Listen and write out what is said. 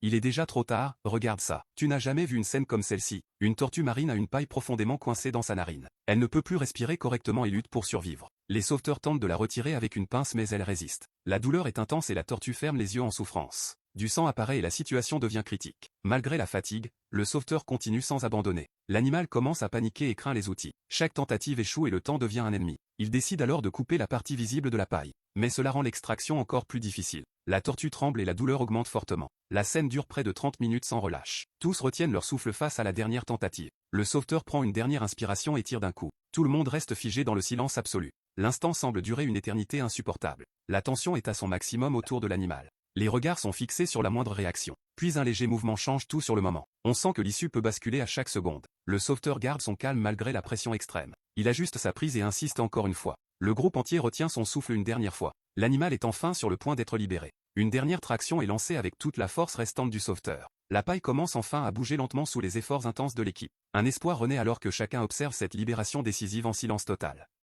Il est déjà trop tard, regarde ça. Tu n'as jamais vu une scène comme celle-ci. Une tortue marine a une paille profondément coincée dans sa narine. Elle ne peut plus respirer correctement et lutte pour survivre. Les sauveteurs tentent de la retirer avec une pince mais elle résiste. La douleur est intense et la tortue ferme les yeux en souffrance. Du sang apparaît et la situation devient critique. Malgré la fatigue, le sauveteur continue sans abandonner. L'animal commence à paniquer et craint les outils. Chaque tentative échoue et le temps devient un ennemi. Il décide alors de couper la partie visible de la paille. Mais cela rend l'extraction encore plus difficile. La tortue tremble et la douleur augmente fortement. La scène dure près de 30 minutes sans relâche. Tous retiennent leur souffle face à la dernière tentative. Le sauveteur prend une dernière inspiration et tire d'un coup. Tout le monde reste figé dans le silence absolu. L'instant semble durer une éternité insupportable. La tension est à son maximum autour de l'animal. Les regards sont fixés sur la moindre réaction. Puis un léger mouvement change tout sur le moment. On sent que l'issue peut basculer à chaque seconde. Le sauveteur garde son calme malgré la pression extrême. Il ajuste sa prise et insiste encore une fois. Le groupe entier retient son souffle une dernière fois. L'animal est enfin sur le point d'être libéré. Une dernière traction est lancée avec toute la force restante du sauveteur. La paille commence enfin à bouger lentement sous les efforts intenses de l'équipe. Un espoir renaît alors que chacun observe cette libération décisive en silence total.